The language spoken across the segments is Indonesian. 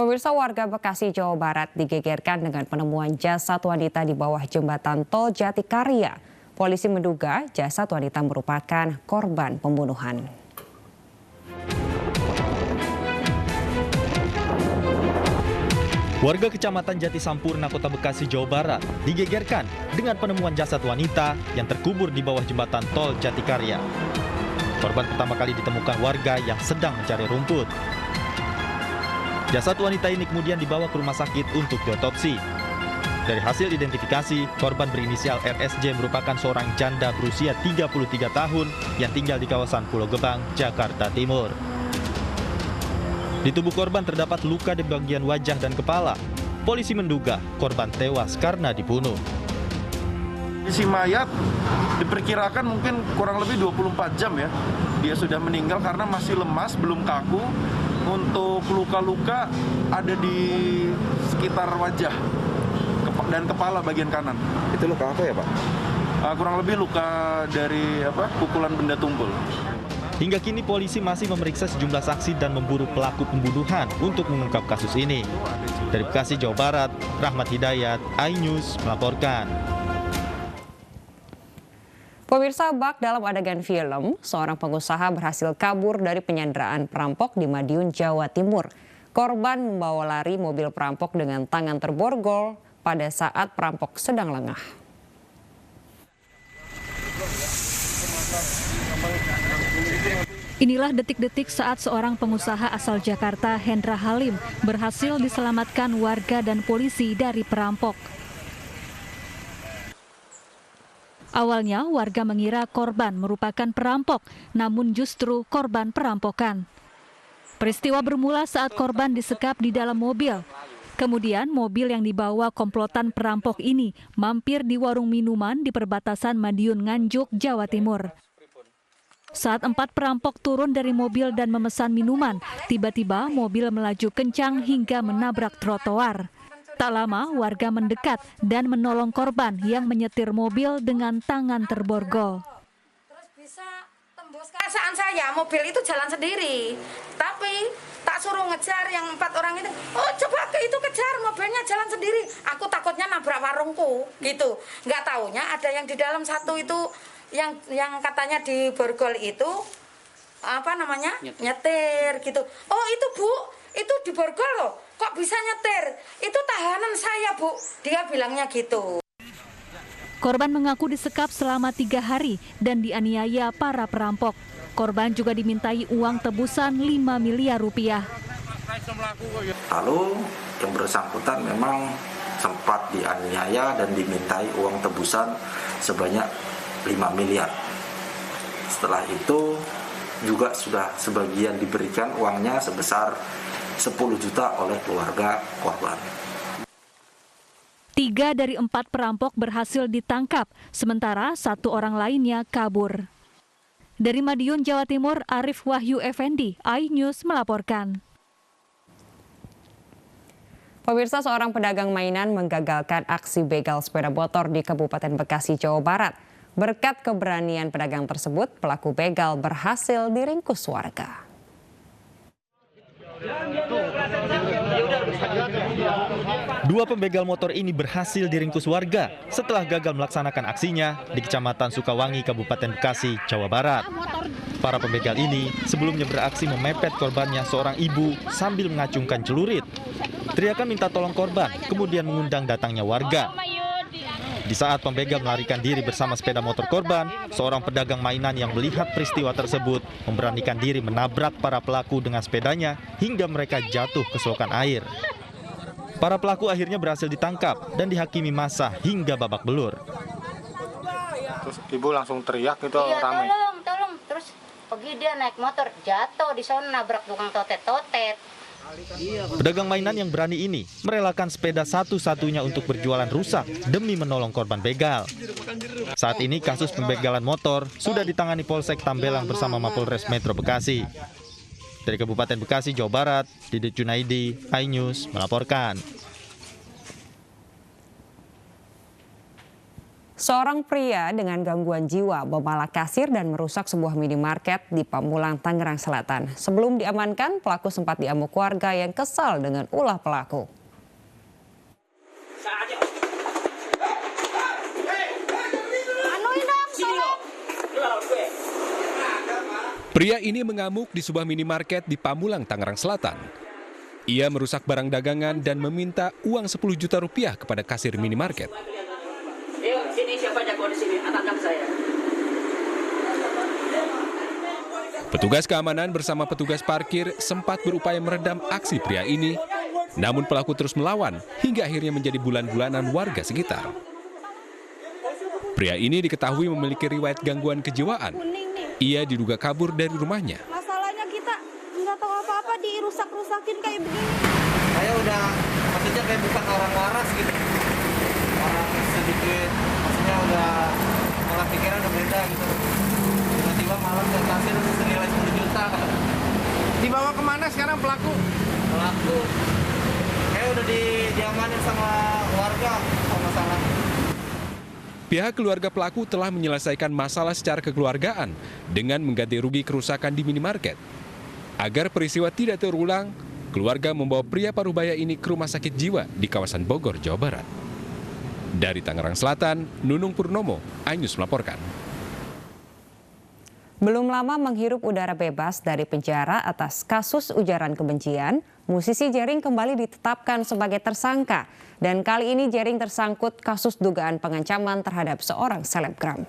Pemirsa, warga Bekasi, Jawa Barat digegerkan dengan penemuan jasad wanita di bawah jembatan Tol Jatikarya. Polisi menduga jasad wanita merupakan korban pembunuhan. Warga Kecamatan Jatisampurna, Kota Bekasi, Jawa Barat digegerkan dengan penemuan jasad wanita yang terkubur di bawah jembatan Tol Jatikarya. Korban pertama kali ditemukan warga yang sedang mencari rumput. Jasad wanita ini kemudian dibawa ke rumah sakit untuk diotopsi. Dari hasil identifikasi, korban berinisial RSJ merupakan seorang janda berusia 33 tahun yang tinggal di kawasan Pulau Gebang, Jakarta Timur. Di tubuh korban terdapat luka di bagian wajah dan kepala. Polisi menduga korban tewas karena dibunuh. Kondisi mayat diperkirakan mungkin kurang lebih 24 jam ya. Dia sudah meninggal karena masih lemas, belum kaku. Untuk luka-luka ada di sekitar wajah dan kepala bagian kanan. Itu luka apa ya, Pak? Kurang lebih luka dari pukulan benda tumpul. Hingga kini polisi masih memeriksa sejumlah saksi dan memburu pelaku pembunuhan untuk mengungkap kasus ini. Dari Bekasi, Jawa Barat, Rahmat Hidayat, iNews melaporkan. Pemirsa, bak dalam adegan film, seorang pengusaha berhasil kabur dari penyanderaan perampok di Madiun, Jawa Timur. Korban membawa lari mobil perampok dengan tangan terborgol pada saat perampok sedang lengah. Inilah detik-detik saat seorang pengusaha asal Jakarta, Hendra Halim, berhasil diselamatkan warga dan polisi dari perampok. Awalnya warga mengira korban merupakan perampok, namun justru korban perampokan. Peristiwa bermula saat korban disekap di dalam mobil. Kemudian mobil yang dibawa komplotan perampok ini mampir di warung minuman di perbatasan Madiun Nganjuk, Jawa Timur. Saat 4 perampok turun dari mobil dan memesan minuman, tiba-tiba mobil melaju kencang hingga menabrak trotoar. Tak lama warga mendekat dan menolong korban yang menyetir mobil dengan tangan terborgol. Terus bisa tembus perasaan saya, mobil itu jalan sendiri. Tapi tak suruh ngejar yang 4 orang itu. Oh, coba ke itu kejar, mobilnya jalan sendiri. Aku takutnya nabrak warungku gitu. Nggak taunya ada yang di dalam satu itu yang katanya di borgol itu nyetir gitu. Oh, itu Bu, itu di borgol loh. Kok bisa nyetir? Itu tahanan saya, Bu. Dia bilangnya gitu. Korban mengaku disekap selama 3 hari dan dianiaya para perampok. Korban juga dimintai uang tebusan 5 miliar rupiah. Lalu yang bersangkutan memang sempat dianiaya dan dimintai uang tebusan sebanyak 5 miliar. Setelah itu juga sudah sebagian diberikan uangnya sebesar 10 juta oleh keluarga korban. 3 dari 4 perampok berhasil ditangkap, sementara 1 orang lainnya kabur. Dari Madiun, Jawa Timur, Arif Wahyu Effendi, iNews melaporkan. Pemirsa, seorang pedagang mainan menggagalkan aksi begal sepeda motor di Kabupaten Bekasi, Jawa Barat. Berkat keberanian pedagang tersebut, pelaku begal berhasil diringkus warga. Dua pembegal motor ini berhasil diringkus warga setelah gagal melaksanakan aksinya di Kecamatan Sukawangi, Kabupaten Bekasi, Jawa Barat. Para pembegal ini sebelumnya beraksi memepet korbannya, seorang ibu, sambil mengacungkan celurit. Teriakan minta tolong korban kemudian mengundang datangnya warga. Di saat pembegal melarikan diri bersama sepeda motor korban, seorang pedagang mainan yang melihat peristiwa tersebut memberanikan diri menabrak para pelaku dengan sepedanya hingga mereka jatuh ke selokan air. Para pelaku akhirnya berhasil ditangkap dan dihakimi massa hingga babak belur. Terus ibu langsung teriak itu ramai. Tolong. Terus pergi dia naik motor, jatuh di sana nabrak tukang totet-totet. Pedagang mainan yang berani ini merelakan sepeda satu-satunya untuk berjualan rusak demi menolong korban begal. Saat ini kasus pembegalan motor sudah ditangani Polsek Tambelang bersama Mapolres Metro Bekasi. Dari Kabupaten Bekasi, Jawa Barat, Didit Junaidi, iNews melaporkan. Seorang pria dengan gangguan jiwa memalak kasir dan merusak sebuah minimarket di Pamulang, Tangerang Selatan. Sebelum diamankan, pelaku sempat diamuk warga yang kesal dengan ulah pelaku. Pria ini mengamuk di sebuah minimarket di Pamulang, Tangerang Selatan. Ia merusak barang dagangan dan meminta uang 10 juta rupiah kepada kasir minimarket. Sini siapa jago di sini, anak saya. Petugas keamanan bersama petugas parkir sempat berupaya meredam aksi pria ini, namun pelaku terus melawan hingga akhirnya menjadi bulan-bulanan warga sekitar. Pria ini diketahui memiliki riwayat gangguan kejiwaan. Ia diduga kabur dari rumahnya. Masalahnya kita nggak tahu apa-apa, dirusak-rusakin kayak begini. Saya udah, maksudnya kayak bukan orang waras gitu. Orang sedikit, maksudnya udah pola pikiran udah beda gitu. Tiba-tiba malam dan kasir senilai 10 juta. Dibawa kemana sekarang pelaku? Pelaku kayak udah diamanin sama warga kalau masalah. Pihak keluarga pelaku telah menyelesaikan masalah secara kekeluargaan dengan mengganti rugi kerusakan di minimarket. Agar peristiwa tidak terulang, keluarga membawa pria parubaya ini ke rumah sakit jiwa di kawasan Bogor, Jawa Barat. Dari Tangerang Selatan, Nunung Purnomo, iNews melaporkan. Belum lama menghirup udara bebas dari penjara atas kasus ujaran kebencian, musisi Jering kembali ditetapkan sebagai tersangka. Dan kali ini Jering tersangkut kasus dugaan pengancaman terhadap seorang selebgram.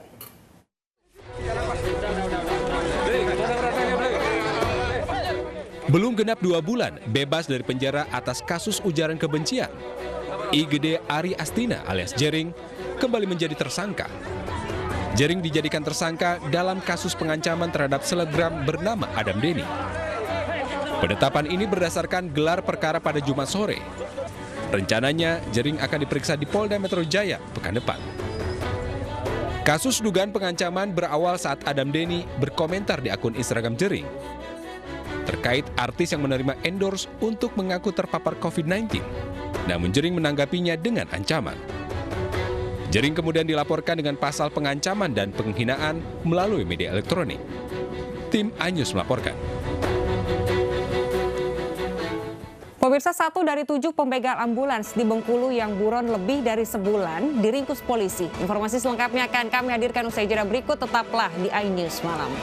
Belum genap 2 bulan bebas dari penjara atas kasus ujaran kebencian, IGD Ari Astina alias Jering kembali menjadi tersangka. Jering dijadikan tersangka dalam kasus pengancaman terhadap selebgram bernama Adam Denny. Penetapan ini berdasarkan gelar perkara pada Jumat sore. Rencananya, Jering akan diperiksa di Polda Metro Jaya pekan depan. Kasus dugaan pengancaman berawal saat Adam Denny berkomentar di akun Instagram Jering terkait artis yang menerima endorse untuk mengaku terpapar COVID-19. Namun Jering menanggapinya dengan ancaman. Jering kemudian dilaporkan dengan pasal pengancaman dan penghinaan melalui media elektronik. Tim iNews melaporkan. Pemirsa, 1 dari 7 pembegal ambulans di Bengkulu yang buron lebih dari sebulan diringkus polisi. Informasi selengkapnya akan kami hadirkan usai jeda berikut. Tetaplah di iNews Malam.